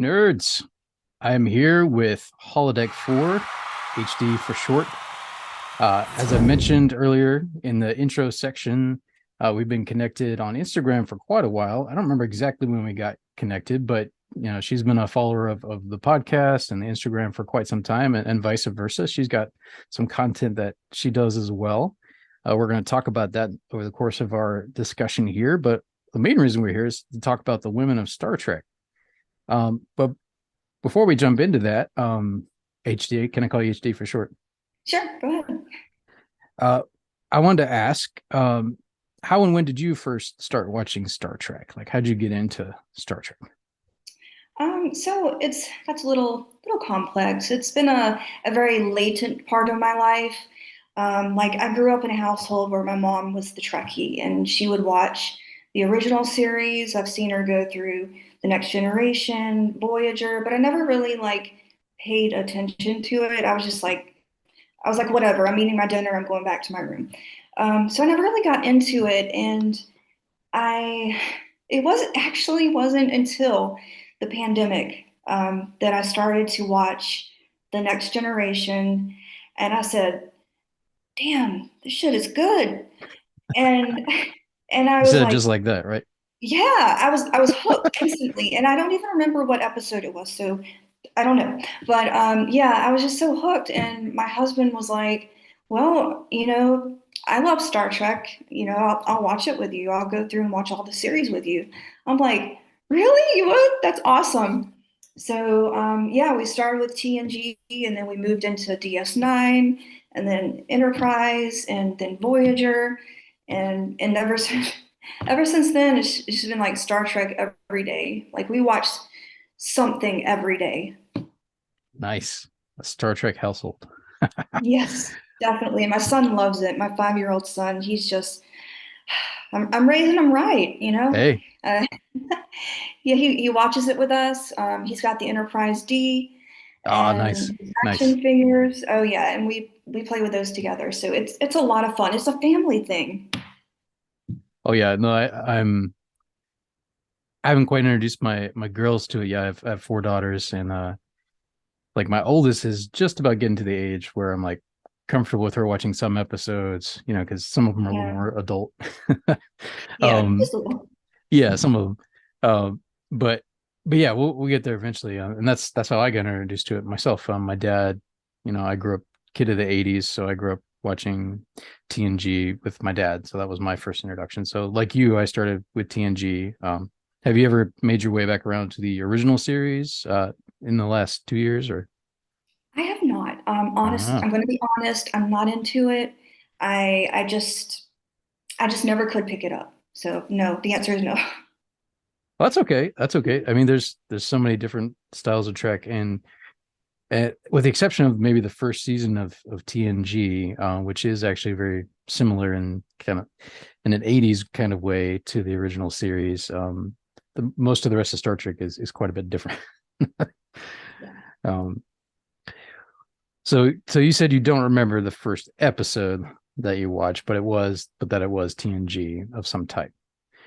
Nerds, I'm here with Holodeck 4, HD for short. As I mentioned earlier in the intro section, we've been connected on Instagram for quite a while. I don't remember exactly when we got connected, but she's been a follower of the podcast and the Instagram for quite some time, and vice versa. She's got some content that she does as well. We're going to talk about that over the course of our discussion here, but the main reason we're here is to talk about the women of Star Trek. But before we jump into that, HD, can I call you HD for short? Sure, go ahead. Uh, I wanted to ask, how and when did you first start watching Star Trek? Like, how'd you get into Star Trek? So that's a little complex. It's been a very latent part of my life. Like I grew up in a household where my mom was the Trekkie and she would watch the original series. I've seen her go through The Next Generation, Voyager, but I never really like paid attention to it. I was like, whatever, I'm eating my dinner, I'm going back to my room. So I never really got into it, and I it wasn't until the pandemic that I started to watch The Next Generation, and I said, "Damn, this shit is good." And and I You was said it like, just like that, right? "Yeah," I was hooked instantly, and I don't even remember what episode it was, so I don't know. But yeah, I was just so hooked. And my husband was like, well, I love Star Trek. I'll watch it with you. I'll go through and watch all the series with you. I'm like, really? You would? That's awesome. So yeah, we started with TNG and then we moved into DS9 and then Enterprise and then Voyager. And ever since then, it's just been like Star Trek every day. Like we watch something every day. Nice. A Star Trek household. Yes, definitely. My son loves it. My 5-year-old son, I'm raising him right, you know? Hey, Uh, yeah, he watches it with us. He's got the Enterprise D oh, nice, and his nice. action figures. Oh yeah, and we play with those together. So it's a lot of fun. It's a family thing. Oh yeah, no, I haven't quite introduced my girls to it yet. I have four daughters, and like my oldest is just about getting to the age where I'm like comfortable with her watching some episodes, because some of them are a little Yeah. more adult. Yeah, um, just a little. yeah, some of them. But yeah, we'll get there eventually, and that's how I got introduced to it myself. My dad, I grew up kid of the '80s, so I grew up watching TNG with my dad, so that was my first introduction. So like you, I started with TNG. Have you ever made your way back around to the original series in the last 2 years, or? I have not. Ah, I'm going to be honest. I'm not into it. I just never could pick it up. So no, the answer is no. well, that's okay. That's okay. I mean, there's so many different styles of Trek, and with the exception of maybe the first season of TNG, which is actually very similar in kind of in an '80s kind of way to the original series. Most of the rest of Star Trek is quite a bit different. Yeah. um, so you said you don't remember the first episode that you watched, but that it was TNG of some type.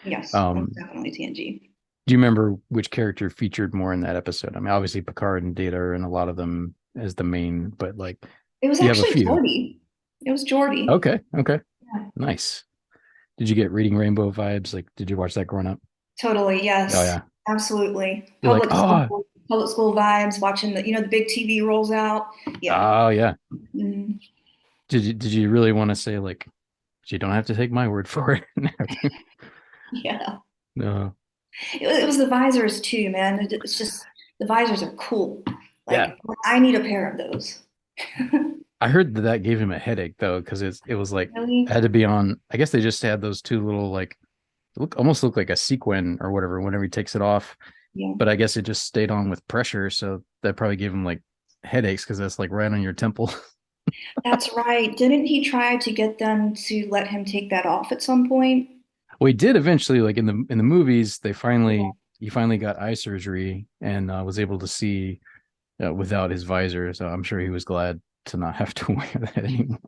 Yes, most Um, definitely TNG. do you remember which character featured more in that episode? I mean, obviously Picard and Data are in a lot of them as the main, but like It was you have a actually few. Geordie. It was Geordie. Okay, okay, Yeah. nice. Did you get Reading Rainbow vibes? Like, did you watch that growing up? Totally, Oh yes. yeah, Absolutely. you're like, oh, Public school vibes, watching the big TV rolls out. Yeah. oh yeah. Mhm. Did you really want to say like, you don't have to take my word for it and everything? Yeah. No, It was the visors too, man. It's just the visors are cool. yeah. Like I need a pair of those. I heard that gave him a headache though, because it was like it Really? had to be on. I guess they just had those two little like look like a sequin or whatever whenever he takes it off. Yeah. But I guess it just stayed on with pressure, so that probably gave him like headaches because that's like right on your temple. That's right. Didn't he try to get them to let him take that off at some point? We did eventually, like in the movies, they Yeah. finally he finally got eye surgery and was able to see without his visor. So I'm sure he was glad to not have to wear that anymore.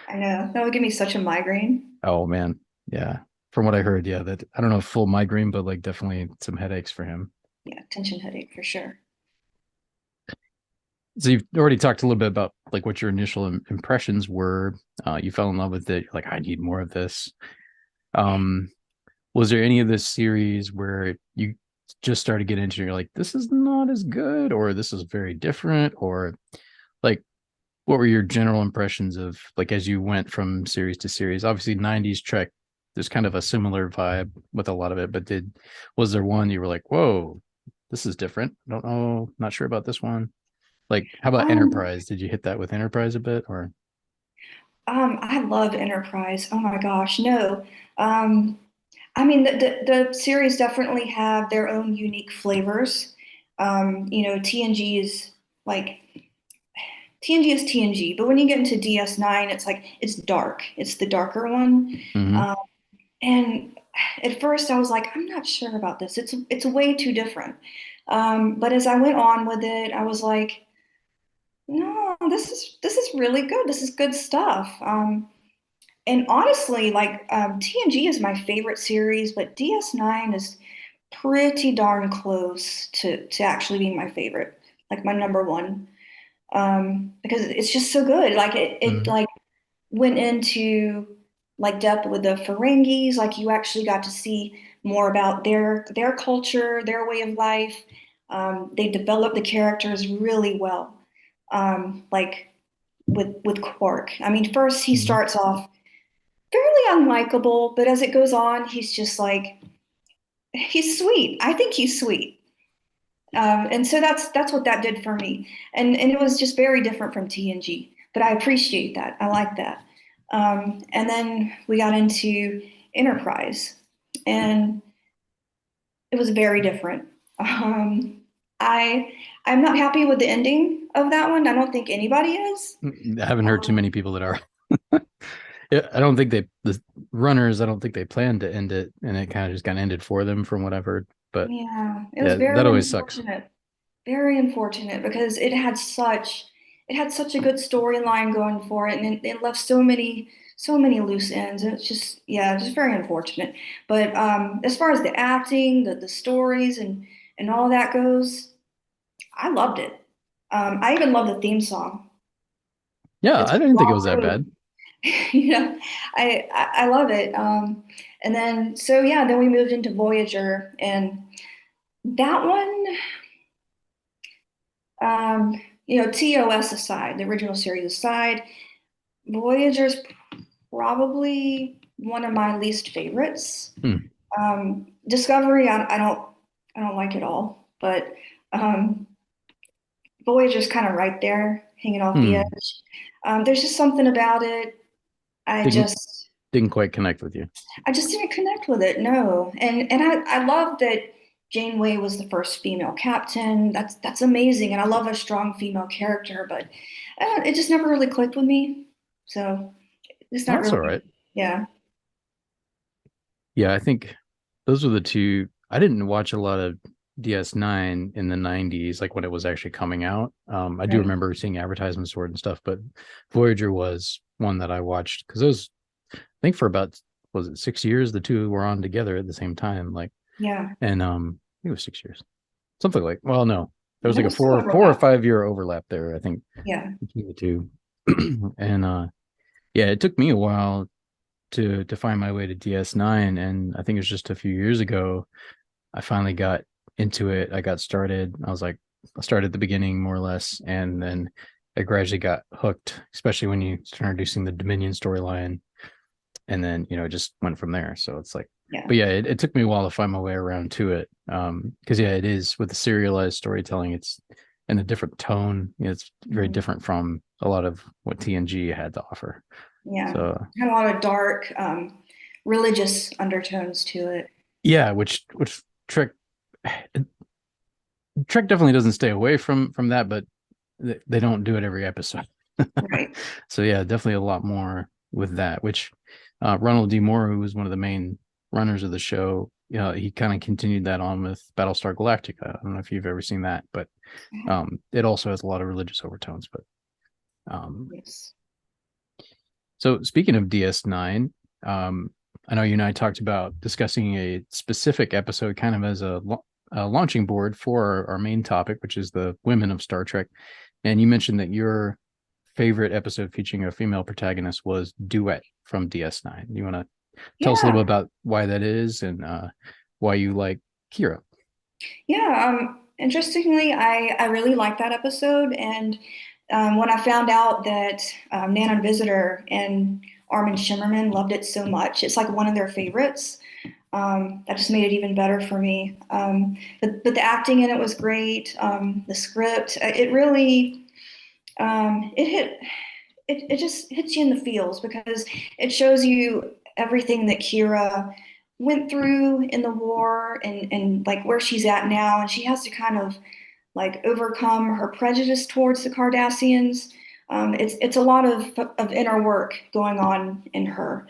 I know. That would give me such a migraine. Oh man, yeah. From what I heard, yeah, that I don't know if full migraine, but like definitely some headaches for him. yeah, tension headache for sure. So you've already talked a little bit about like what your initial impressions were. You fell in love with it. You're like, I need more of this. Um, was there any of this series where you just started getting into it, you're like, this is not as good, or this is very different, or like what were your general impressions of like as you went from series to series? Obviously 90s Trek, there's kind of a similar vibe with a lot of it, but was there one you were like, whoa, this is different? I don't know, not sure about this one. Like, how about Um, Enterprise? Did you hit that with Enterprise a bit, or? I love Enterprise. Oh my gosh, no. Um, I mean, the series definitely have their own unique flavors. TNG is like TNG is TNG, but when you get into DS9, it's like it's dark. It's the darker one. Mm-hmm. Um, and at first, I was like, I'm not sure about this. It's way too different. But as I went on with it, I was like, no, this is really good. This is good stuff. And honestly, like TNG is my favorite series, but DS9 is pretty darn close to actually being my favorite, like my number one, because it's just so good. Like it Mm-hmm. like went into like depth with the Ferengis. Like you actually got to see more about their culture, their way of life. They developed the characters really well. Like with Quark. I mean, first he Mm-hmm. starts off fairly unlikable, but as it goes on, he's just like he's sweet. I think he's sweet. And so that's what that did for me. And it was just very different from TNG. But I appreciate that. I like that. And then we got into Enterprise, and it was very different. I I'm not happy with the ending of that one. I don't think anybody is. I haven't heard too many people that are. Yeah, I don't think the runners, I don't think they planned to end it, and it kind of just got ended for them from what I've heard. But Yeah, it was yeah, that very always sucks. unfortunate. Very unfortunate because it had such a good storyline going for it, and it left so many loose ends. And it's just yeah, just very unfortunate. But as far as the acting, the stories, and all that goes, I loved it. I even love the theme song. Yeah, It's I didn't think it Long was that Road. bad. You know, I love it. And then so yeah, then we moved into Voyager, and that one. TOS aside, the original series aside, Voyager's probably one of my least favorites. Hmm. Discovery, I don't like it all, but um, Voyager's kind of right there, hanging off the Hmm. edge. There's just something about it. I Didn't just, didn't quite connect with you. I just didn't connect with it. No, and I love that Janeway was the first female captain. That's amazing, and I love a strong female character, but it just never really clicked with me. So it's Well, not that's all really, right. yeah, Yeah, I think those were the two. I didn't watch a lot of DS9 in the 90s, like when it was actually coming out. I do right, remember seeing advertisements for it and stuff, but Voyager was one that I watched because those, I think for about, was it 6 years, the two were on together at the same time. Like, yeah. and I think it was 6 years. Something like, well, no, there was There like a was some four or overlap. 5 year overlap there, I think, Yeah, between the two. And yeah, it took me a while to find my way to DS9, and I think it was just a few years ago I finally got into it. I got started. I started at the beginning more or less, and then I gradually got hooked, especially when you start introducing the Dominion storyline, and then it just went from there. So it's like, yeah, but yeah, it took me a while to find my way around to it. Because yeah, it is with the serialized storytelling, it's in a different tone. It's very mhm, different from a lot of what TNG had to offer. yeah. So Had a lot of dark, religious undertones to it. yeah, which Trek Trek definitely doesn't stay away from that, but they don't do it every episode. Right. So yeah, definitely a lot more with that. Which Ronald D. Moore, who was one of the main runners of the show, he kind of continued that on with Battlestar Galactica. I don't know if you've ever seen that, but it also has a lot of religious overtones. But um, Yes. so speaking of DS9, I know you and I talked about discussing a specific episode, kind of as launching board for our main topic, which is the women of Star Trek. And you mentioned that your favorite episode featuring a female protagonist was Duet from DS9. You want to tell us a little Yeah, bit about why that is and why you like Kira? yeah. Interestingly, I really liked that episode, and when I found out that Nana Visitor and Armin Shimmerman loved it so much, it's like one of their favorites. That just made it even better for me. But the acting in it was great. The script, it really it hit it just hits you in the feels because it shows you everything that Kira went through in the war and like where she's at now, and she has to kind of like overcome her prejudice towards the Cardassians. It's a lot of inner work going on in her,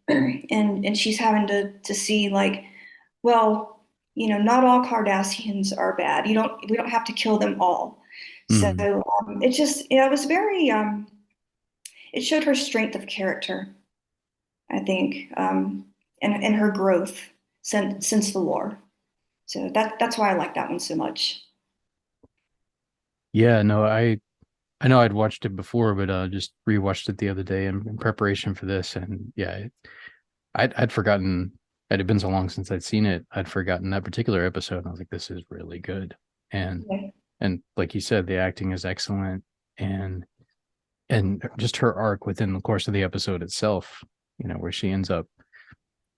and she's having to see like, well, not all Cardassians are bad. We don't have to kill them all. So Mm. it just it was very it showed her strength of character, I think, and her growth since the war. So that's why I like that one so much. Yeah, no, I know I'd watched it before, but just rewatched it the other day in preparation for this, and yeah, I'd forgotten. It had been so long since I'd seen it. I'd forgotten that particular episode, and I was like, "This is really good." And Yeah. and like you said, the acting is excellent, and just her arc within the course of the episode itself, where she ends up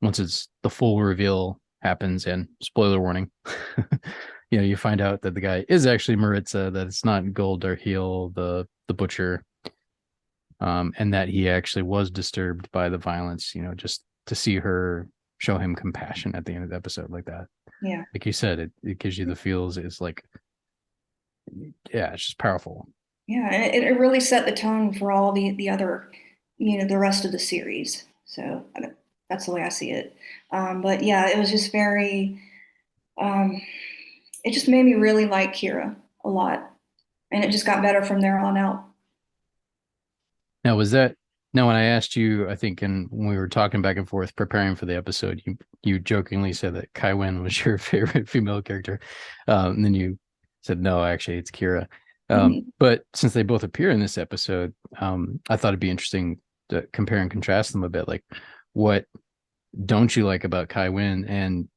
once it's the full reveal happens, and spoiler warning, you find out that the guy is actually Maritza, that it's not Gold or Heel, the butcher, and that he actually was disturbed by the violence, just to see her show him compassion at the end of the episode like that. Yeah. Like you said, it gives you the feels. It's like, yeah, it's just powerful. Yeah, and it really set the tone for all the other, the rest of the series. So that's the way I see it. But yeah, it was just very, um, it just made me really like Kira a lot, and it just got better from there on out. Now, was that now when I asked you, I think, and when we were talking back and forth preparing for the episode, you jokingly said that Kai Wen was your favorite female character, and then you said no, actually, it's Kira. Mhm. But since they both appear in this episode, I thought it'd be interesting to compare and contrast them a bit. Like, what don't you like about Kai Wen, and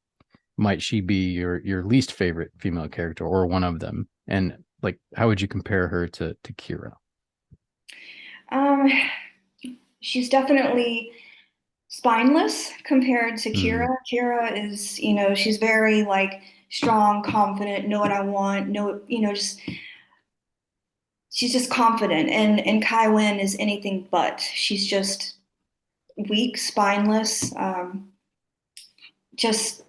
might she be your least favorite female character or one of them? And like, how would you compare her to Kira? Um, she's definitely spineless compared to Kira. Mm, Kira is, she's very like strong, confident, know what I want, know, just she's just confident. And Kai Wen is anything but. She's just weak, spineless, just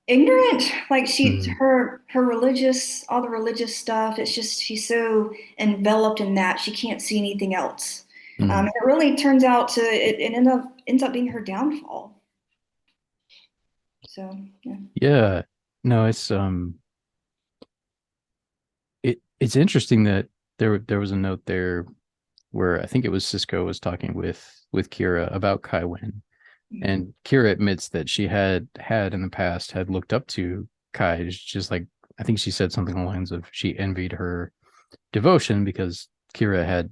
ignorant. Like mm, her religious, all the religious stuff. It's just she's so enveloped in that she can't see anything else. mm. It really turns out it ends up being her downfall. So yeah. Yeah. No, it's interesting that there was a note there where I think it was Cisco was talking with Kira about Kai Wen, and Kira admits that she had in the past had looked up to Kai. It's just like I think she said something along the lines of she envied her devotion because Kira had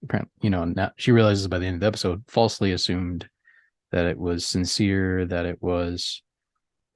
apparently, now she realizes by the end of the episode, falsely assumed that it was sincere, that it was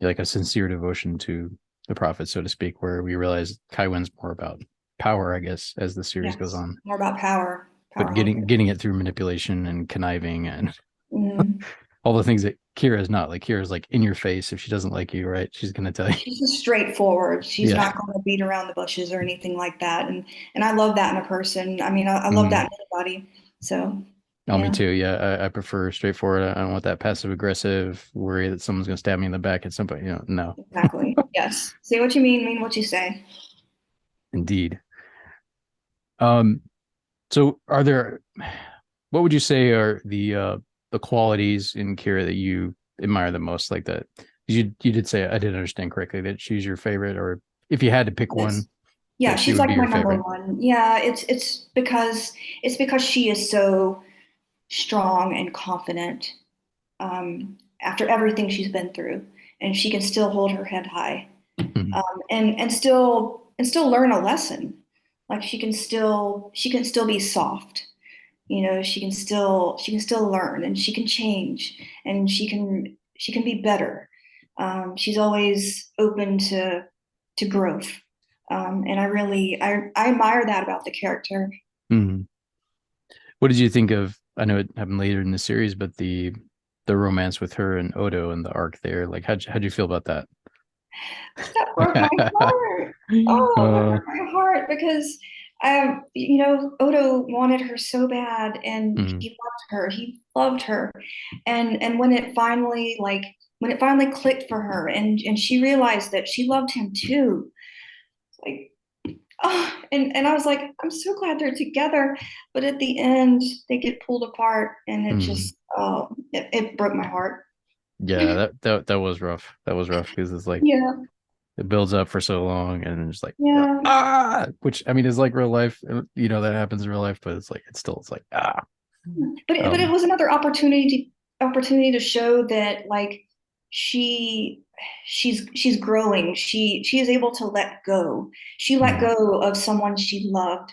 like a sincere devotion to the prophet, so to speak, where we realize Kai Wen's more about power, I guess, as the series goes Yes, on. more about power, But power getting hungry. getting it through manipulation and conniving and Mm. all the things that Kira is not. Like Kira's like in your face. If she doesn't like you, right, she's gonna tell you. She's just straightforward. She's Yeah. not going to beat around the bushes or anything like that. And I love that in a person. I mean, I love Mm. that in anybody. So Oh, me yeah, too. Yeah, I prefer straightforward. I don't want that passive aggressive worry that someone's gonna stab me in the back at some point. No, exactly. Yes. Say what you mean what you say. indeed. Um, so are there what would you say are the qualities in Kira that you admire the most? Like that you did say I didn't understand correctly that she's your favorite, or if you had to pick It's, one, yeah, that she she's would like be my your number favorite. one. Yeah, it's because she is so strong and confident after everything she's been through. and she can still hold her head high, Mhm. and still learn a lesson. Like she can still be soft. She can still learn, and she can change, and she can be better. She's always open to growth. And I admire that about the character. Mhm. What did you think of? I know it happened later in the series, but the romance with her and Odo and the arc there. Like, how'd you feel about that? That broke my heart. Oh, that uh, broke my heart because Odo wanted her so bad, and mm, he loved her. He loved her. And when it finally clicked for her, and she realized that she loved him too, like, oh, and I was like, I'm so glad they're together. But at the end, they get pulled apart, and it mm. just, oh, it broke my heart. Yeah, that was rough. That was rough because it's like Yeah, it builds up for so long and then just like yeah. which I mean is like real life. That happens in real life, but it's like ah. But it Um, was another opportunity to show that, like, she's growing. She is able to let go. She let mm, go of someone she loved,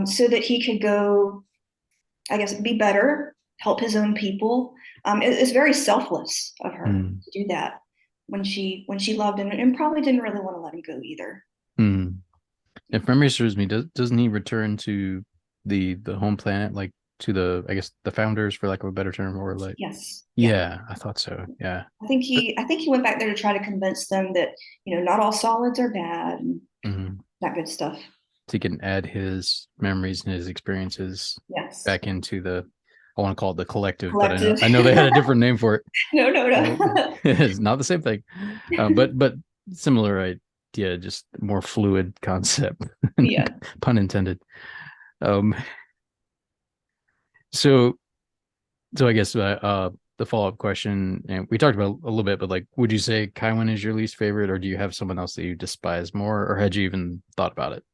so that he could go, I guess, be better, help his own people. It's very selfless of her mm, to do that when she loved him, and probably didn't really want to let him go either. mm. If memory serves me, doesn't he return to the home planet, like to the I guess the founders, for lack of a better term, or like Yes, yeah. yeah, I thought so. Yeah. I think he went back there to try to convince them that, not all solids are bad and Mhm. that good stuff. So he can add his memories and his experiences Yes. back into the I want to call it the collective, but I know Collective. I know they had a different name for it. No, no, no. It's not the same thing, but similar idea, just more fluid concept. Yeah. Pun intended. Um, so I guess the follow up question, and we talked about a little bit, but like, would you say Kaiwen is your least favorite, or do you have someone else that you despise more, or had you even thought about it?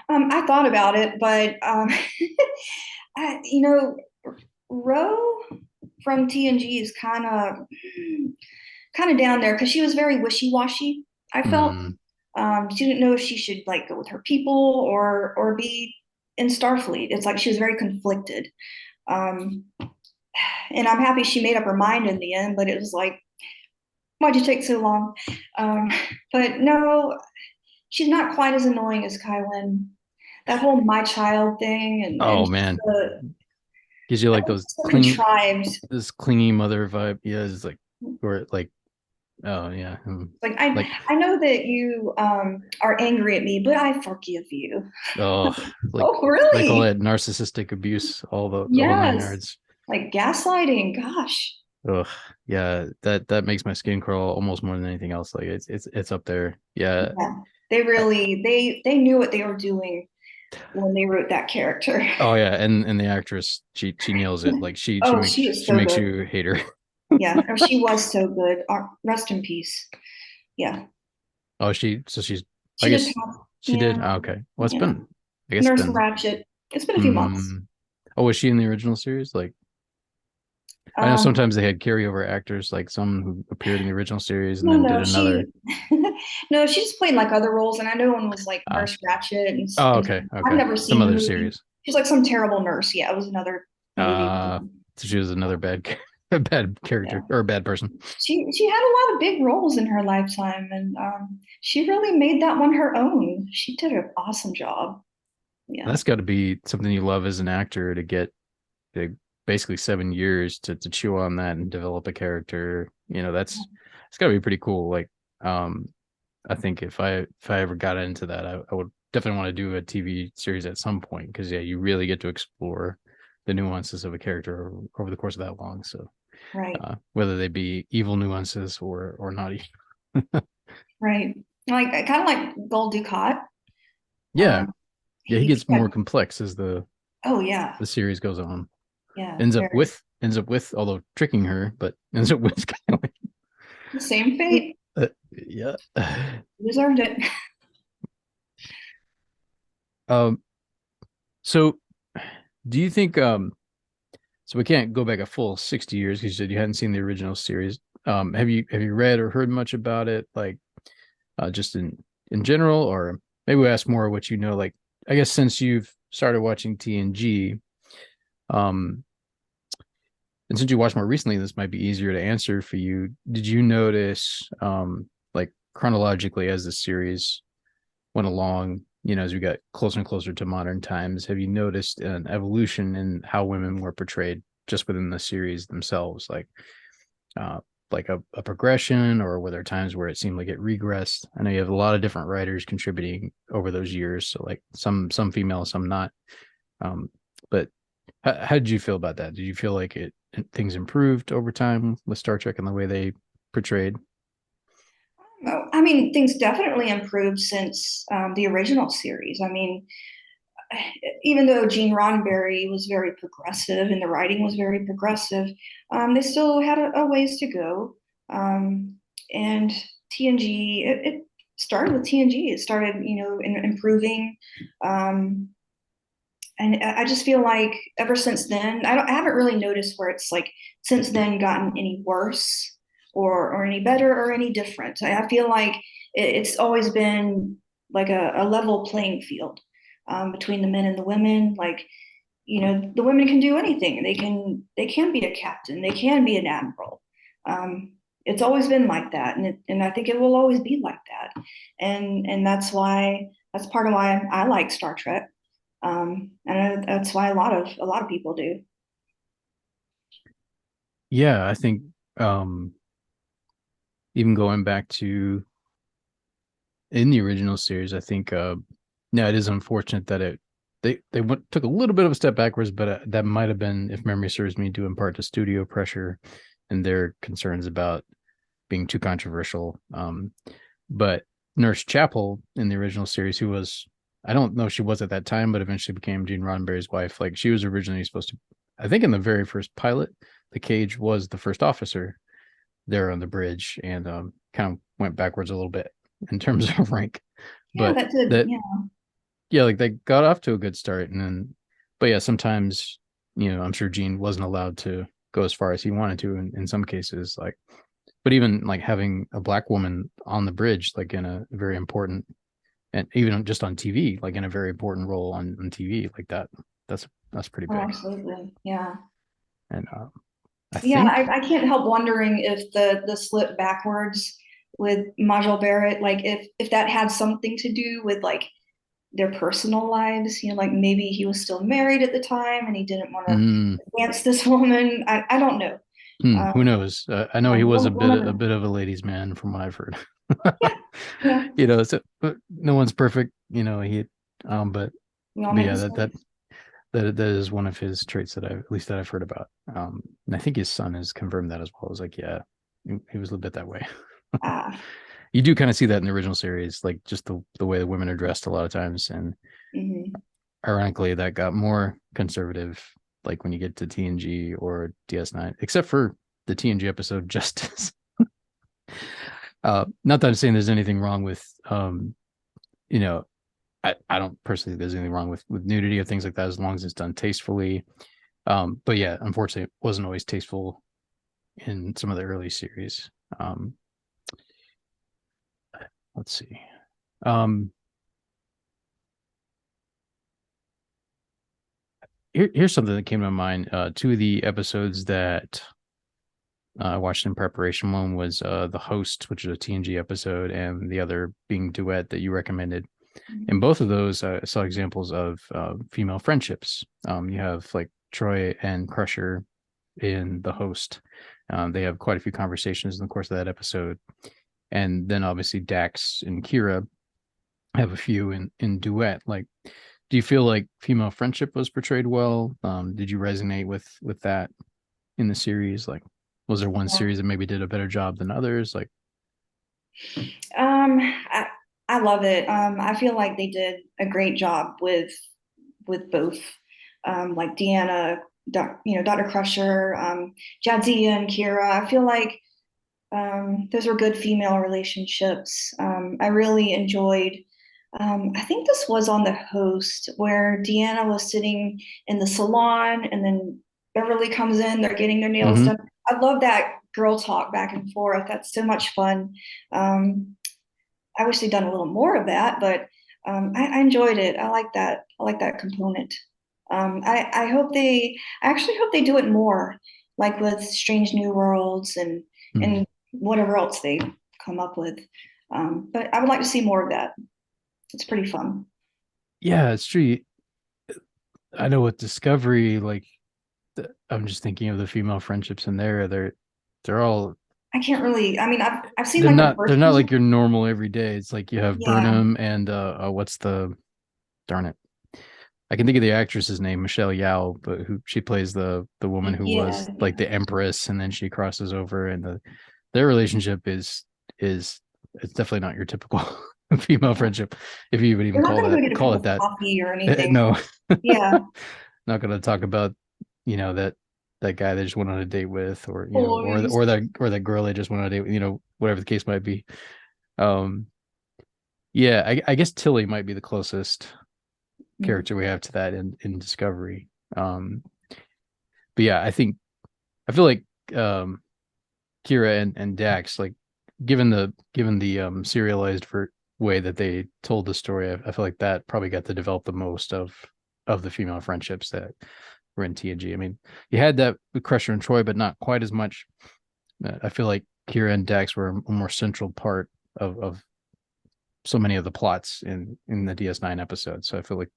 I thought about it, but I, Ro from TNG is kind of down there because she was very wishy-washy. I felt, Mm, she didn't know if she should, like, go with her people or be in Starfleet. It's like she was very conflicted. Um, and I'm happy she made up her mind in the end, but it was like, why'd you take so long? Um, but no, she's not quite as annoying as Kylin. That whole my child thing, and oh just man, the gives you like those so contrived. this clingy mother vibe. Yeah, it's like, or like, oh yeah, Like, I like I know that you are angry at me, but I forgive you. oh, like Oh, they call really? it narcissistic abuse, all the nine Yes. yards. Like gaslighting. Gosh. Ugh, yeah, that makes my skin crawl almost more than anything else. Like it's up there. Yeah. Yeah. They I- really they knew what they were doing when they wrote that character. oh yeah, and the actress, she nails it. Like Oh, she is she so makes good. you hate her. Yeah. Oh, she was so good. Rest in peace. Yeah. Oh, she's I She did guess pass. she did. Yeah. Oh, okay. Well, it's Yeah. been I guess it's Nurse been Ratchet. It's been a few months. mm, oh, was she in the original series? Like I know Um, sometimes they had carryover actors, like some who appeared in the original series and no, then did no, another. no, she just played like other roles, and I know one was like Uh, Nurse Ratchet, oh, and okay, I've okay. never Some seen the other movie. series. She's like some terrible nurse. Yeah, it was another movie. Uh, so she was another a bad Yeah, character or a bad person. she had a lot of big roles in her lifetime, and she really made that one her own. She did an awesome job. Yeah, That's got to be something you love as an actor to get basically 7 years to chew on that and develop a character. That's it's got to be pretty cool. Like, um, I think if I ever got into that, I would definitely want to do a TV series at some point because yeah, you really get to explore the nuances of a character over the course of that long. So right, whether they be evil nuances or not evil. right. Like, kind of like Gold Dukat. Yeah, Um, yeah, he he gets more complex as Oh yeah, the series goes on. yeah, very. Ends up with although tricking her, but ends up with Kylie. The same fate. Yeah. Deserved it. Um. So, do you think so we can't go back a full 60 years because you said you hadn't seen the original series. Have you read or heard much about it, like just in general, or maybe we ask more what you know, like I guess since you've started watching TNG, um, and since you watched more recently, this might be easier to answer for you. Did you notice, like chronologically as the series went along, as we got closer and closer to modern times, have you noticed an evolution in how women were portrayed just within the series themselves? Uh, like a progression, or were there times where it seemed like it regressed? I know you have a lot of different writers contributing over those years, so like some female, some not. But how did you feel about that? Did you feel like things improved over time with Star Trek and the way they portrayed? Well, I mean, things definitely improved since the original series. I mean, even though Gene Roddenberry was very progressive and the writing was very progressive, they still had a ways to go. And TNG, it started with TNG. It started, improving. Um, and I just feel like ever since then, I haven't really noticed where it's like since then gotten any worse or any better or any different. I feel like it's always been like a level playing field between the men and the women. Like, the women can do anything. They can be a captain. They can be an admiral. It's always been like that, and I think it will always be like that. And that's part of why I like Star Trek. And that's why a lot of people do. Yeah, I think um even going back to in the original series, I think yeah, it is unfortunate that took a little bit of a step backwards, but that might have been, if memory serves me, due in part to studio pressure and their concerns about being too controversial. But Nurse Chapel in the original series, who was, I don't know if she was at that time, but eventually became Gene Roddenberry's wife. Like she was originally supposed to, I think in the very first pilot, the Cage was the first officer there on the bridge, and kind of went backwards a little bit in terms of rank. Yeah, But that did. that, Yeah. yeah, like they got off to a good start, and then, but yeah, sometimes, I'm sure Gene wasn't allowed to go as far as he wanted to in some cases, like, but even like having a black woman on the bridge, like in a very important, and even just on TV, like in a very important role on TV, like that's pretty Oh, big. absolutely. Yeah. And I Yeah, think, I can't help wondering if the slip backwards with Majel Barrett, like if that had something to do with like their personal lives, like maybe he was still married at the time and he didn't want to mm, dance this woman. I don't know. who Um, knows? I know yeah, he was we'll never a know. bit of a ladies' man, from what I've heard. Yeah, yeah. So but no one's perfect, but We all but make yeah, mistakes. that is one of his traits that I've heard about. And I think his son has confirmed that as well. It's like, yeah, he was a little bit that way. Ah, You do kind of see that in the original series, like just the way the women are dressed a lot of times, and mhm. ironically, that got more conservative, like when you get to TNG or DS9, except for the TNG episode Justice. Not that I'm saying there's anything wrong with, you know, I don't personally think there's anything wrong with nudity or things like that, as long as it's done tastefully. But yeah, unfortunately, it wasn't always tasteful in some of the early series. Um, let's see. Um, here's something that came to my mind. Two of the episodes that I watched in preparation. One was the host, which is a TNG episode, and the other being Duet that you recommended. In both of those, I saw examples of female friendships. You have like Troy and Crusher in the host. They have quite a few conversations in the course of that episode, and then obviously Dax and Kira have a few in Duet. Like, do you feel like female friendship was portrayed well? Did you resonate with that in the series? Like, was there one Yeah. series that maybe did a better job than others? Like, Um, I, I love it. I feel like they did a great job with both, like Deanna, Dr. Crusher, Jadzia and Kira. I feel like those were good female relationships. I really enjoyed. I think this was on the host where Deanna was sitting in the salon, and then Beverly comes in. They're getting their nails mm-hmm. done. I love girl talk back and forth. That's so much fun. I wish they'd done a little more of that, but I enjoyed it. I like that. I like that component. I hope I actually hope they do it more, like with Strange New Worlds Hmm. and whatever else they come up with. But I would like to see more of that. It's pretty fun. Yeah, it's true. I know with Discovery, like I'm just thinking of the female friendships in there. They're all I can't really. I mean, I've seen they're like the not first they're not season. like your normal everyday. It's like you have Yeah, Burnham and what's the darn it. I can think of the actress's name, Michelle Yao, but who she plays the woman who yeah, was like yeah. the empress, and then she crosses over, and their relationship is it's definitely not your typical female Yeah. friendship, if you would We're even not gonna go get a call cup it of that. coffee or anything. No, Yeah. not going to talk about that guy they just went on a date with, or Boys. or that girl they just went on a date with, whatever the case might be. Um, yeah, I guess Tilly might be the closest Mm. character we have to that in Discovery. Um, but yeah, I feel like Kira and Dax, like given the serialized way that they told the story, I feel like that probably got to develop the most of the female friendships that were in TNG. I mean, you had that with Crusher and Troy, but not quite as much. I feel like Kira and Dax were a more central part of so many of the plots in the DS9 episodes. So I feel like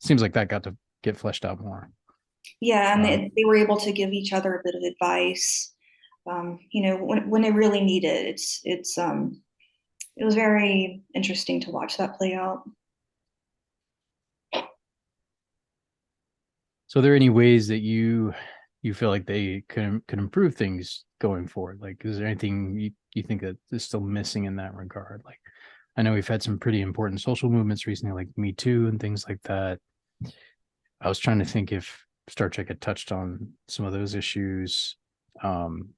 seems like that got to get fleshed out more. Yeah, and Um, they were able to give each other a bit of advice. When they really need it. It was very interesting to watch that play out. so are there any ways that you feel like they could improve things going forward? Like, is there anything you think that is still missing in that regard? Like, I know we've had some pretty important social movements recently, like Me Too and things like that. I was trying to think if Star Trek had touched on some of those issues, um,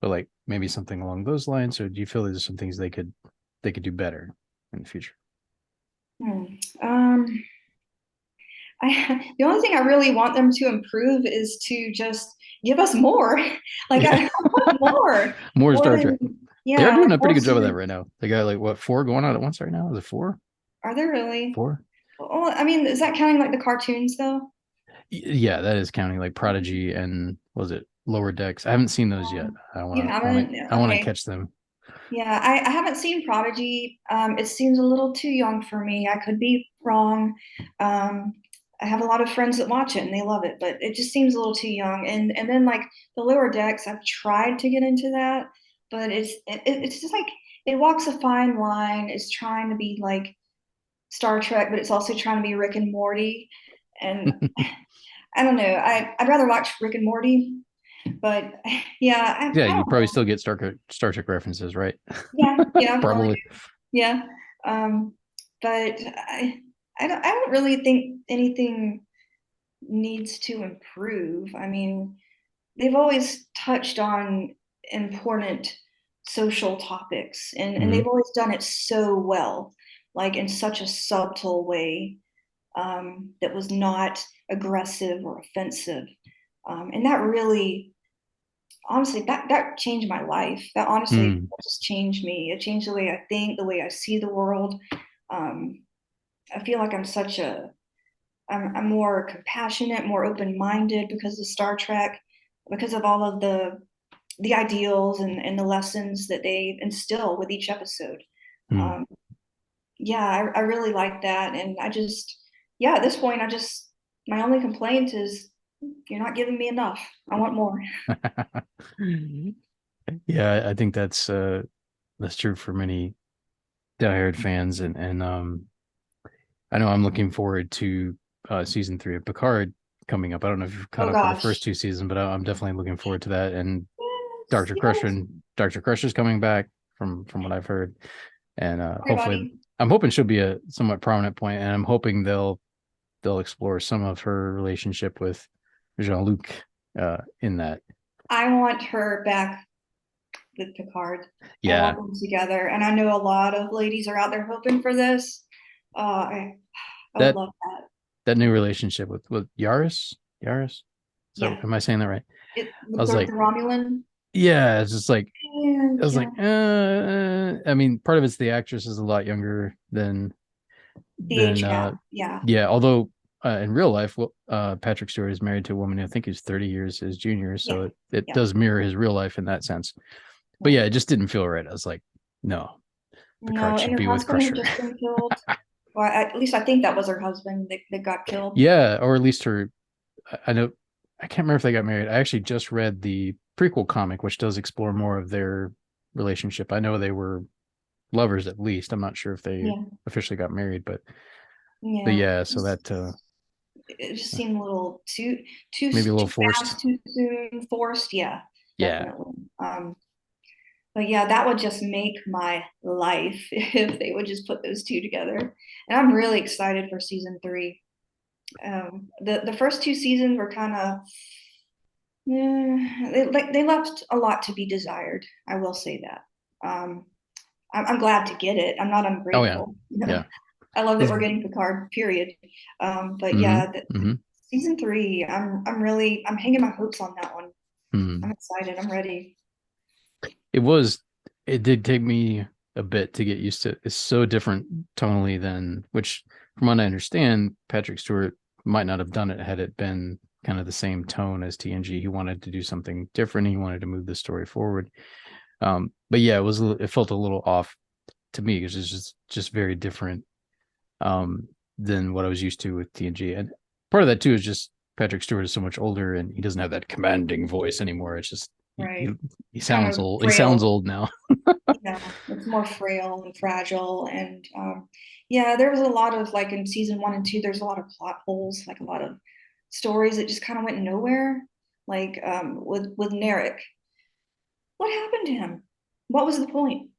but like maybe something along those lines. Or do you feel there's some things they could do better in the future? Hmm. Um, the only thing I really want them to improve is to just give us more. Like Yeah, I want more, more more Star Trek. than They are yeah, doing like a pretty more good job of that series. right now. They got like what, four going on at once right now? Is it four? Are there really? Four? Well, I mean, is that counting like the cartoons though? Yeah, that is counting like Prodigy and was it Lower Decks? I haven't seen those yet. I You want to I want to haven't? I want to Okay. catch them. Yeah, I haven't seen Prodigy. It seems a little too young for me. I could be wrong. Um, I have a lot of friends that watch it and they love it, but it just seems a little too young. And then like the lower decks, I've tried to get into that, but it's just like it walks a fine line. It's trying to be like Star Trek, but it's also trying to be Rick and Morty. And I don't know. I'd rather watch Rick and Morty, but yeah, Yeah, I you don't probably know. still get Star Trek references, right? Yeah, yeah, probably. Probably. Yeah. Um, but I don't really think anything needs to improve. I mean, they've always touched on important social topics and Hmm. they've always done it so well, like in such a subtle way, that was not aggressive or offensive. And that really, honestly, that changed my life. That honestly Mm. just changed me. It changed the way I think, the way I see the world. Um, I feel like I'm more compassionate, more open-minded because of Star Trek, because of all of the ideals and the lessons that they instill with each episode. Mm. Um, yeah, I really like that, and yeah, at this point, my only complaint is you're not giving me enough. I want more. Yeah, I think that's true for many diehard fans, and I know I'm looking forward to season 3 of Picard coming up. I don't know if you've caught Oh up with the first gosh. two seasons, but I'm definitely looking forward to that. And Yes, Dr. Crusher yes. and Dr. Crusher's coming back from what I've heard. And hopefully Everybody. I'm hoping she'll be a somewhat prominent point, and I'm hoping they'll explore some of her relationship with Jean-Luc in that. I want her back with Picard. I Yeah, want them together. And I know a lot of ladies are out there hoping for this. I would that love that. that new relationship with Yaris. So Yeah. am I saying that right? It I with was the like, Romulan. yeah, it's just like I And was yeah, like, I mean, part of it's the actress is a lot younger the than age gap. Yeah, yeah, although in real life, well, Patrick Stewart is married to a woman who I think is 30 years his junior, yeah, so it yeah. does mirror his real life in that sense. But Yeah. yeah, it just didn't feel right. I was like, no, No, Picard and should her be with husband had Crusher. just been killed. Or at least I think that was her husband that got killed. Yeah, or at least her. I know. I can't remember if they got married. I actually just read the prequel comic, which does explore more of their relationship. I know they were lovers at least. I'm not sure if they Yeah, officially got married, but yeah. yeah. So that It just seemed a little maybe a little too forced. fast, too soon, forced. Yeah, Yeah, definitely. But yeah, that would just make my life if they would just put those two together. And I'm really excited for season three. The first two seasons were kind of yeah, they left a lot to be desired. I will say that. Um, I'm glad to get it. I'm not oh yeah, ungrateful. yeah. I love that It's we're getting Picard. Period. But mm-hmm, yeah, mm-hmm, season three. I'm hanging my hopes on that one. mm-hmm. I'm excited. I'm ready. It was. It did take me a bit to get used to. It's so different tonally than which, from what I understand, Patrick Stewart might not have done it had it been kind of the same tone as TNG. He wanted to do something different. He wanted to move the story forward. But yeah, it felt a little off to me because it's just very different than what I was used to with TNG. And part of that too is just Patrick Stewart is so much older and he doesn't have that commanding voice anymore. It's just he, Right. he Kind sounds of old. He sounds frail. old now. Yeah, it's more frail and fragile. And yeah, there was a lot of like in season one and two, there's a lot of plot holes, like a lot of stories that just kind of went nowhere. Like with Narek, what happened to him? What was the point?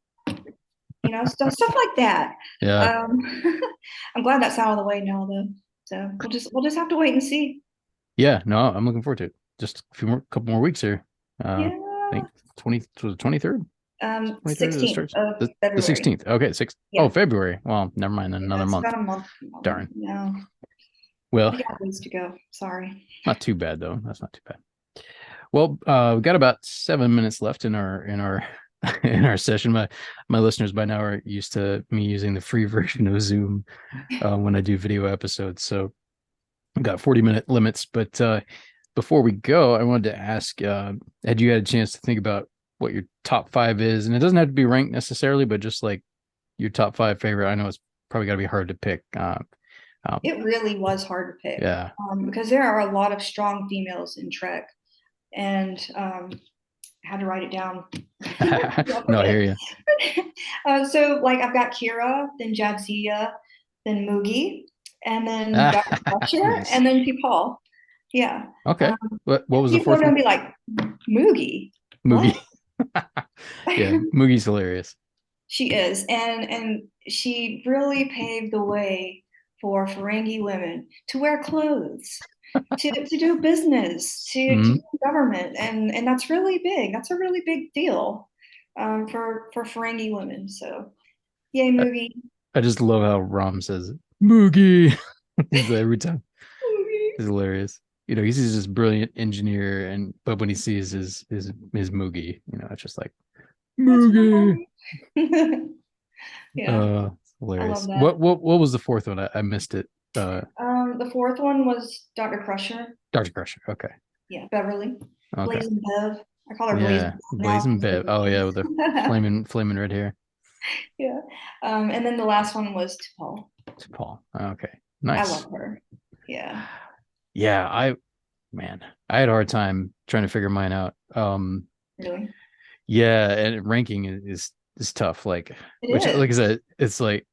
Stuff like that. Yeah. Um, I'm glad that's out of the way now, though. So we'll just have to wait and see. Yeah, no, I'm looking forward to it. Just a couple more weeks here. I Yeah. think 23rd. 23rd it 16th starts. of The February. 16th. Okay, six. Oh, Yeah. February. Well, never mind. Yeah, Another it's month. about a month. Darn. Yeah. Well, We got ways to go. Sorry. not too bad though. That's not too bad. Well, we've got about 7 minutes left in our in our session. My listeners by now are used to me using the free version of Zoom when I do video episodes. So I've got 40-minute limits. But before we go, I wanted to ask, had you had a chance to think about what your top five is? And it doesn't have to be ranked necessarily, but just like your top five favorite. I know it's probably got to be hard to pick. Um, It really was hard to pick yeah. because there are a lot of strong females in Trek, and I had to write it down. No, I hear you. So, like, I've got Kira, then Jadzia, then Moogie, and then Dr. Crusher, Nice. and then Paul. Yeah. Okay. Um, What and was the people are fourth going one? to be like, Moogie? Moogie. What? Yeah, Moogie's hilarious. She is, and she really paved the way for Ferengi women to wear clothes, to do business, to Mhm. do government, and that's really big. That's a really big deal for Ferengi women. So, yay, I, movie. I just love how Rom says it. Moogie. He's every time. Movie. It's hilarious. He's this brilliant engineer, and but when he sees his Moogie, it's just like That's Moogie. right. Yeah, It's I love hilarious. that. What was the fourth one? I missed it. The fourth one was Dr. Crusher. Dr. Crusher. Okay. Yeah, Beverly. Okay. Blazing Bev. I call her Blazing Yeah. Bev now Blazing because of Bev. Oh yeah, with the the flaming red hair. yeah. And then the last one was T'Pol. To Paul. Okay. I Nice. love her. Yeah. Yeah, man, I had a hard time trying to figure mine out. Really. Yeah, and ranking is tough. It Which, like I is. said, it's like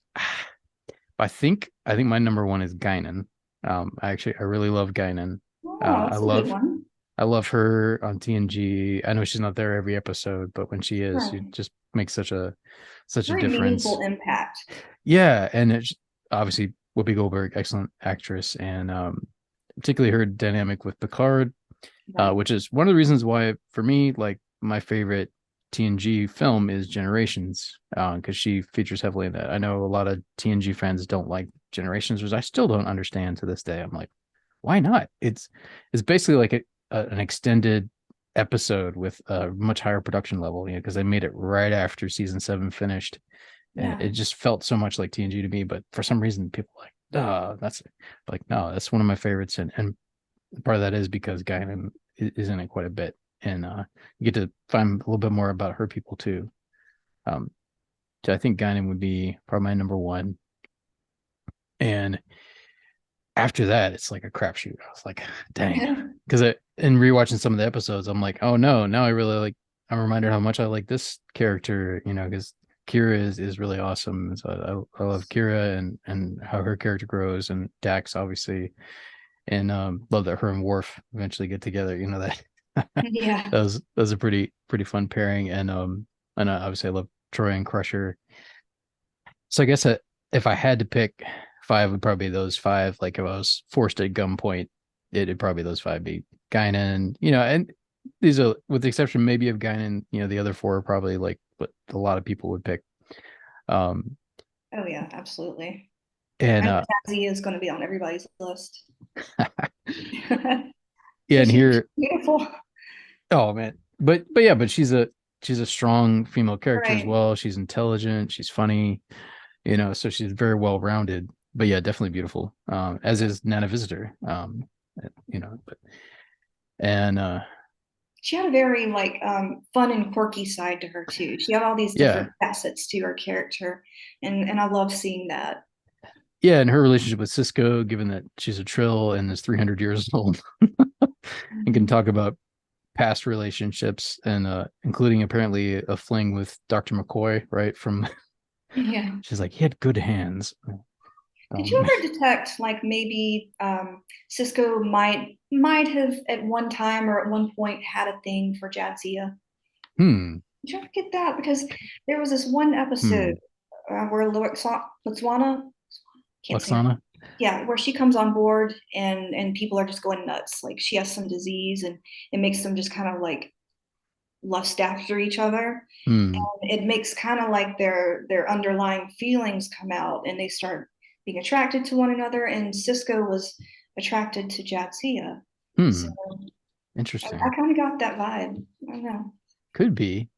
I think my number one is Guinan. I really love Guinan. Oh, I that's a good love one. I love her on TNG. I know she's not there every episode, but when she is, she Right. just makes such a Very difference. meaningful impact. Yeah, and it's obviously Whoopi Goldberg, excellent actress, and particularly her dynamic with Picard, Right. which is one of the reasons why, for me, like my favorite TNG film is Generations, because she features heavily in that. I know a lot of TNG fans don't like Generations, which I still don't understand to this day. I'm like, why not? It's basically like an extended episode with a much higher production level, because they made it right after season 7 finished, and Yeah. it just felt so much like TNG to me. But for some reason, people are like, that's like, no, that's one of my favorites, and part of that is because Guinan is in it quite a bit, and you get to find a little bit more about her people too. So I think Guinan would be probably my number one, and after that, it's like a crapshoot. I was like, dang, because in rewatching some of the episodes, I'm like, oh no, now I really like. I'm reminded how much I like this character, because Kira is really awesome. So I love Kira and how her character grows, and Dax obviously, and love that her and Worf eventually get together. That Yeah. that was a pretty fun pairing, and obviously I love Troy and Crusher. So I guess if I had to pick five, would probably be those five. Like if I was forced at gunpoint, it'd probably those five be Guinan, and these are with the exception maybe of Guinan, the other four are probably like what a lot of people would pick. Um Oh yeah, absolutely. and I know Tazzy is going to be on everybody's list. yeah, and She's here, beautiful. oh man, but she's a strong female character as Right. well. She's intelligent, she's funny, so she's very well rounded. But yeah, definitely beautiful. As is Nana Visitor. But and She had a very like fun and quirky side to her too. She had all these yeah, different facets to her character, and I love seeing that. yeah, and her relationship with Cisco, given that she's a Trill and is 300 years old, and can Mhm. talk about past relationships, and including apparently a fling with Dr. McCoy, right? From Yeah. she's like, he had good hands. Did you Um, ever detect like maybe Cisco might have at one time or at one point had a thing for Jadzia? hmm, Did you ever get that? Because there was this one hmm, episode where Botswana, can't say her, Luxana. yeah, where she comes on board and people are just going nuts. Like she has some disease and it makes them just kind of like lust after each other. Hmm, It makes kind of like their underlying feelings come out and they start being attracted to one another. And Cisco was attracted to Jadzia. So hmm. I Interesting. kind of got that vibe. I don't know. Could be.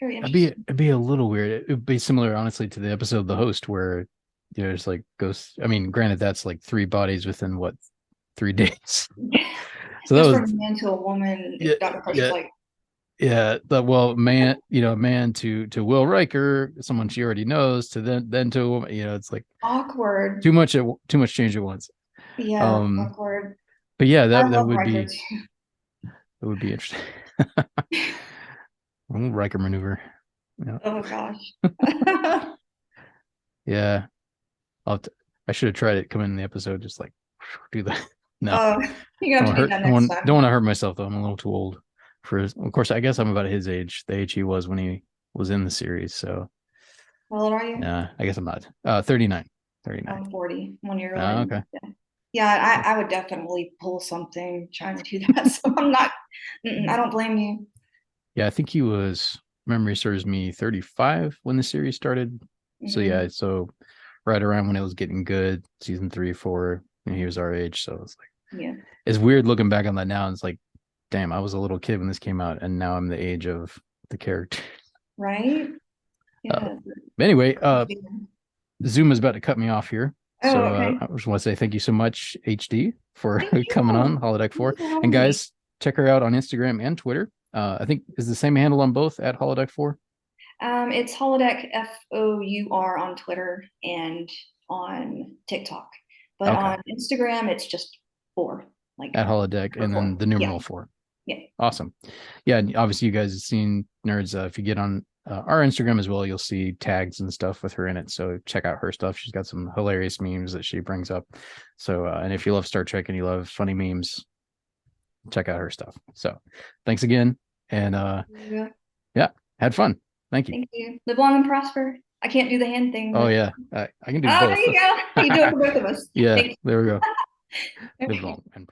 Very It'd interesting. be a little weird. It'd be similar, honestly, to the episode of The Host, where there's like ghosts. I mean, granted, that's like 3 bodies within what, 3 days. So that Goes from was a man to a woman. yeah, Dr. Crusher's yeah, like, yeah. Well, man to Will Riker, someone she already knows, to then to a woman. It's like awkward. too much change at once. Yeah, Um, awkward. but yeah, I that love Riker would be interesting. Riker maneuver. Yeah, oh gosh. yeah. I should have tried it coming in the episode, just like do that. No, Oh, you're gonna have to do that next don't time. want to hurt myself though. I'm a little too old for his. Of course, I guess I'm about his age, the age he was when he was in the series. So How old are you? I guess I'm not. 39. 39. I'm 40, 1 year older Oh, than okay. you. Yeah, yeah, I would definitely pull something trying to do that. So I'm not, I don't blame you. Yeah, I think he was, memory serves me, 35 when the series started. So Hmm. yeah, so right around when it was getting good, season 3, 4, and he was our age. So it's like, Yeah, it's weird looking back on that now. It's like, damn, I was a little kid when this came out, and now I'm the age of the character. right? Uh, Yeah. anyway, Zoom is about to cut me off here. Oh, So okay. I just want to say thank you so much, HD, for Thank coming on you. Holodeck Thank 4. you for having And me. guys, check her out on Instagram and Twitter. I think is the same handle on both at Holodeck 4 It's Holodeck FOUR on Twitter and on TikTok, but Okay. on Instagram it's just four, like At Holodeck, number and then four. the Yeah, numeral 4. yeah. Awesome. Yeah, and obviously you guys have seen Nerds. If you get on our Instagram as well, you'll see tags and stuff with her in it. So check out her stuff. She's got some hilarious memes that she brings up. So and if you love Star Trek and you love funny memes, check out her stuff. So thanks again. And Yeah. yeah, had fun. Thank you. Thank you. Live long and prosper. I can't do the hand thing, Oh but yeah, I can do oh, there both. you go. You do it for both of us. Yeah, Thanks. there we go. Live Okay. long and